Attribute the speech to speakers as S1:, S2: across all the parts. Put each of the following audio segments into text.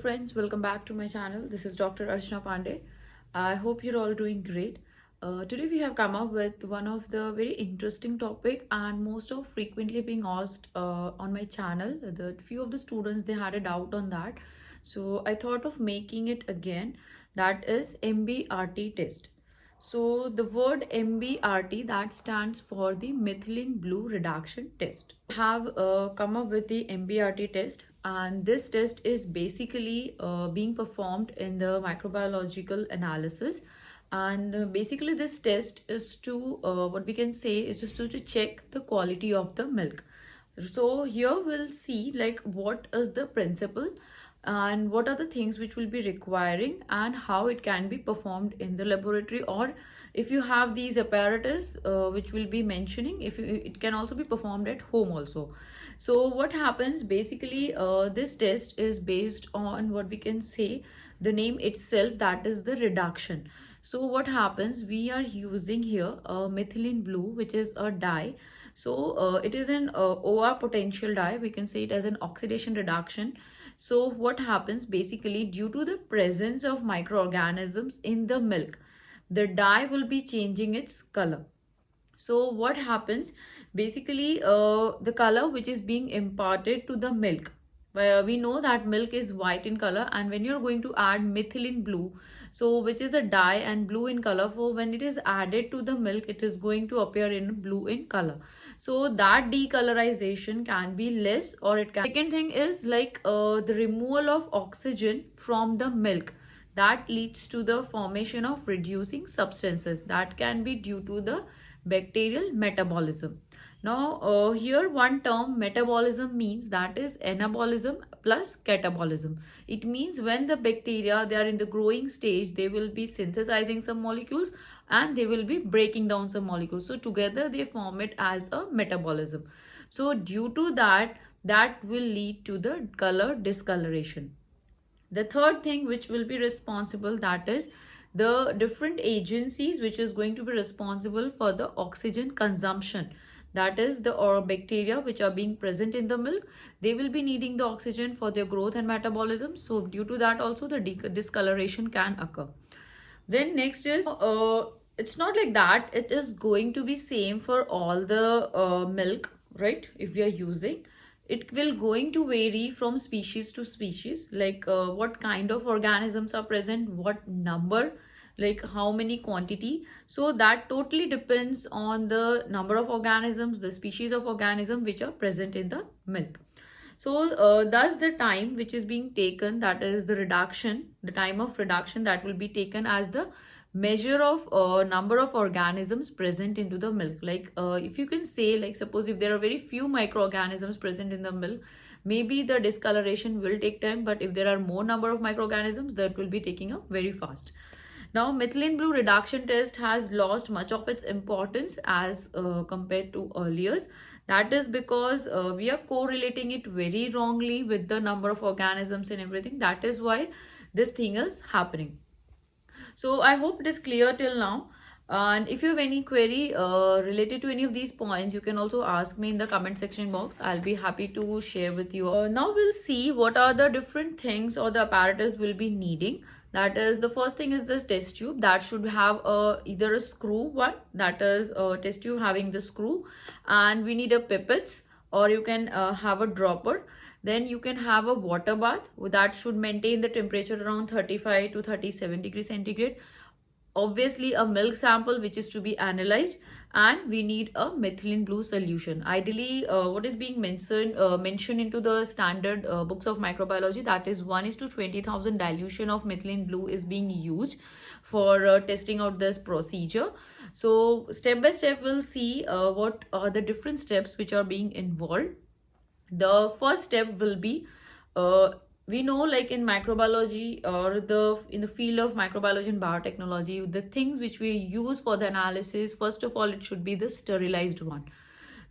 S1: Friends, welcome back to my channel. This is Dr. Archana Pandey. I hope you're all doing great. Today we have come up with one of the very interesting topic and most of frequently being asked on my channel. The few of the students, they had a doubt on that. So I thought of making it again. That is MBRT test. So the word MBRT, that stands for the methylene blue reduction test. I have come up with the MBRT test, and this test is basically being performed in the microbiological analysis. And basically this test is to what we can say is just to check the quality of the milk. So here we'll see like what is the principle and what are the things which will be requiring and how it can be performed in the laboratory, or if you have these apparatus which will be mentioning, if you, it can also be performed at home also. So what happens basically, this test is based on what we can say the name itself, that is the reduction. So what happens, we are using here a methylene blue, which is a dye. So it is an OR potential dye, we can say it as an oxidation reduction. So what happens basically, due to the presence of microorganisms in the milk, the dye will be changing its color. So what happens basically, the color which is being imparted to the milk, where we know that milk is white in color, and when you're going to add methylene blue, so which is a dye and blue in color, for when it is added to the milk, it is going to appear in blue in color. So that decolorization can be less, or it can. Second thing is like the removal of oxygen from the milk, that leads to the formation of reducing substances, that can be due to the bacterial metabolism. Now here one term metabolism means, that is anabolism plus catabolism. It means when the bacteria, they are in the growing stage, they will be synthesizing some molecules and they will be breaking down some molecules, so together they form it as a metabolism. So due to that, that will lead to the color discoloration. The third thing which will be responsible, that is the different agencies which is going to be responsible for the oxygen consumption, that is the or bacteria which are being present in the milk, they will be needing the oxygen for their growth and metabolism. So due to that also the discoloration can occur. Then next is it's not like that it is going to be same for all the milk, right? If we are using, it will going to vary from species to species, like what kind of organisms are present, what number, like how many quantity. So that totally depends on the number of organisms, the species of organism which are present in the milk. So thus the time which is being taken, that is the reduction, the time of reduction, that will be taken as the measure of number of organisms present into the milk. Like if you can say, like suppose if there are very few microorganisms present in the milk, maybe the discoloration will take time, but if there are more number of microorganisms, that will be taking up very fast. Now methylene blue reduction test has lost much of its importance as compared to earlier. That is because we are correlating it very wrongly with the number of organisms and everything. That is why this thing is happening. So I hope it is clear till now. And if you have any query related to any of these points, you can also ask me in the comment section box. I'll be happy to share with you. Now we'll see what are the different things or the apparatus we'll be needing. That is, the first thing is this test tube, that should have either a screw one, that is a test tube having the screw, and we need a pipette, or you can have a dropper. Then you can have a water bath that should maintain the temperature around 35 to 37 degrees centigrade. Obviously a milk sample which is to be analyzed, and we need a methylene blue solution. Ideally what is being mentioned into the standard books of microbiology, that is 1:20,000 dilution of methylene blue is being used for testing out this procedure. So step by step we'll see what are the different steps which are being involved. The first step will be we know, like in microbiology or in the field of microbiology and biotechnology, the things which we use for the analysis, first of all it should be the sterilized one.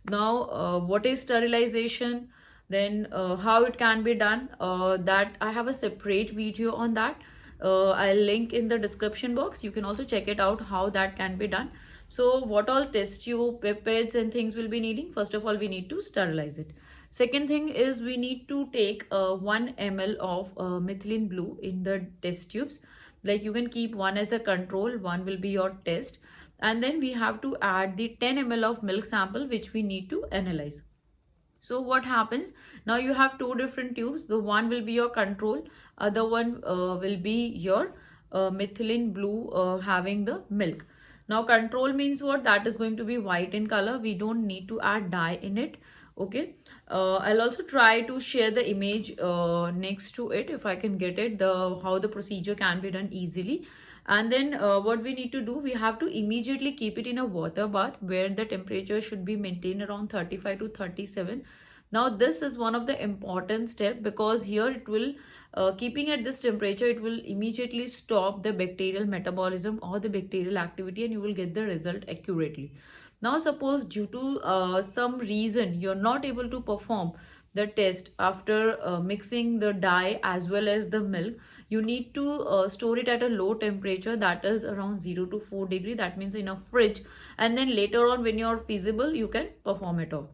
S1: Now what is sterilization, then how it can be done, that I have a separate video on that. I'll link in the description box. You can also check it out how that can be done. So what all test tube, pipettes and things will be needing? First of all, we need to sterilize it. Second thing is we need to take 1 ml of methylene blue in the test tubes. Like you can keep one as a control, one will be your test, and then we have to add the 10 ml of milk sample which we need to analyze. So what happens now, you have two different tubes. The one will be your control, other one will be your methylene blue having the milk. Now control means what? That is going to be white in color. We don't need to add dye in it. Okay. I'll also try to share the image next to it if I can get it, the how the procedure can be done easily. And then what we need to do, we have to immediately keep it in a water bath where the temperature should be maintained around 35 to 37. Now this is one of the important step, because here it will keeping at this temperature, it will immediately stop the bacterial metabolism or the bacterial activity, and you will get the result accurately. Now suppose due to some reason you're not able to perform the test after mixing the dye as well as the milk, you need to store it at a low temperature, that is around 0 to 4 degree, that means in a fridge, and then later on when you're feasible you can perform it off.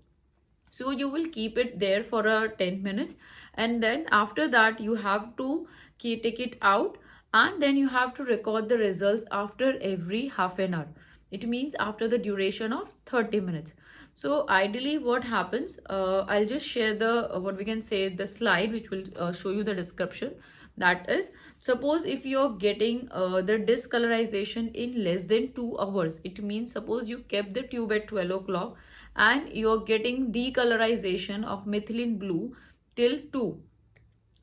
S1: So you will keep it there for 10 minutes, and then after that you have to take it out, and then you have to record the results after every half an hour. It means after the duration of 30 minutes. So ideally what happens, I'll just share the what we can say, the slide which will show you the description. That is, suppose if you're getting the discolorization in less than 2 hours, it means suppose you kept the tube at 12 o'clock and you're getting decolorization of methylene blue till 2.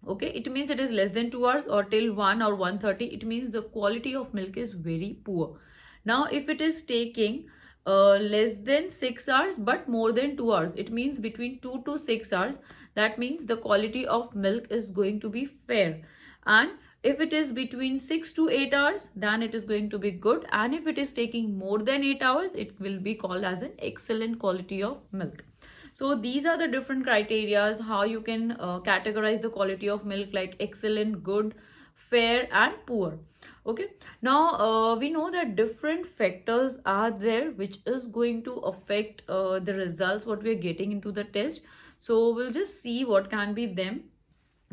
S1: Okay, it means it is less than 2 hours, or till 1 or 1:30, it means the quality of milk is very poor. Now if it is taking less than 6 hours but more than 2 hours, it means between 2 to 6 hours, that means the quality of milk is going to be fair. And if it is between 6 to 8 hours, then it is going to be good, and if it is taking more than 8 hours, it will be called as an excellent quality of milk. So these are the different criterias how you can categorize the quality of milk, like excellent, good, fair and poor. Okay, now we know that different factors are there which is going to affect the results what we are getting into the test. So we'll just see what can be them.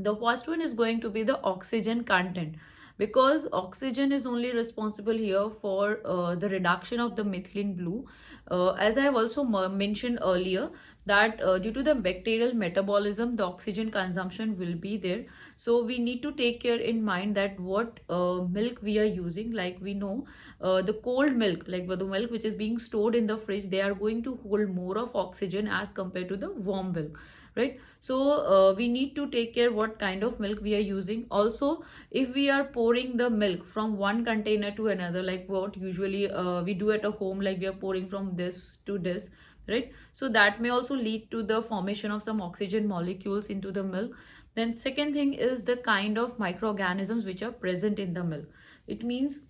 S1: The first one is going to be the oxygen content, because oxygen is only responsible here for the reduction of the methylene blue. As I have also mentioned earlier, that due to the bacterial metabolism, the oxygen consumption will be there. So we need to take care in mind that what milk we are using. Like we know the cold milk, like the milk which is being stored in the fridge, they are going to hold more of oxygen as compared to the warm milk, right? So we need to take care what kind of milk we are using. Also, if we are pouring the milk from one container to another, like what usually we do at a home, like we are pouring from this to this, right? So that may also lead to the formation of some oxygen molecules into the milk. Then second thing is the kind of microorganisms which are present in the milk. It means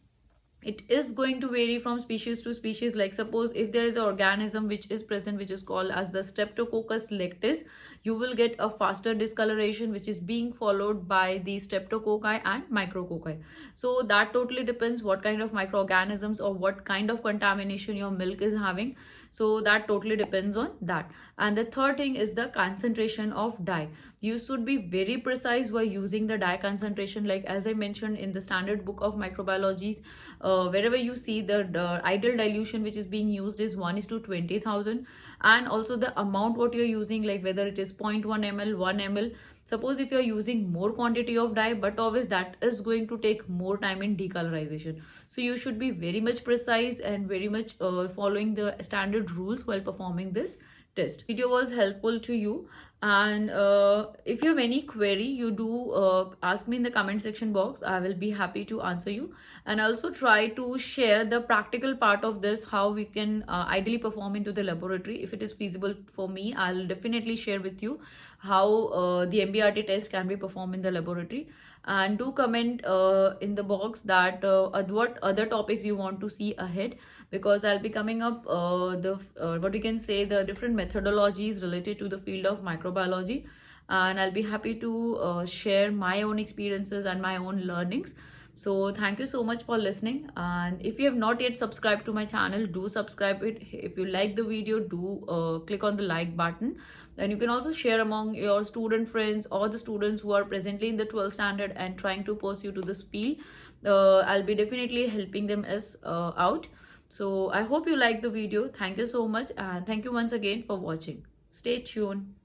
S1: it is going to vary from species to species. Like suppose if there is an organism which is present which is called as the Streptococcus lectis, you will get a faster discoloration which is being followed by the streptococci and micrococci. So that totally depends what kind of microorganisms or what kind of contamination your milk is having. So that totally depends on that. And the third thing is the concentration of dye. You should be very precise while using the dye concentration. Like as I mentioned in the standard book of microbiology, wherever you see the ideal dilution which is being used is 1:20,000, and also the amount what you're using, like whether it is 0.1 ml, 1 ml. Suppose if you're using more quantity of dye, but always that is going to take more time in decolorization. So you should be very much precise and very much following the standard rules while performing this test. Video was helpful to you, and if you have any query, you do ask me in the comment section box. I will be happy to answer you, and also try to share the practical part of this, how we can ideally perform into the laboratory. If it is feasible for me, I'll definitely share with you how the MBRT test can be performed in the laboratory. And do comment in the box that what other topics you want to see ahead, because I'll be coming up what we can say, the different methodologies related to the field of microbiology, and I'll be happy to share my own experiences and my own learnings. So thank you so much for listening. And if you have not yet subscribed to my channel, do subscribe it. If you like the video, do click on the like button. And you can also share among your student friends or the students who are presently in the 12th standard and trying to pursue to this field. I'll be definitely helping them as out. So I hope you like the video. Thank you so much, and thank you once again for watching. Stay tuned.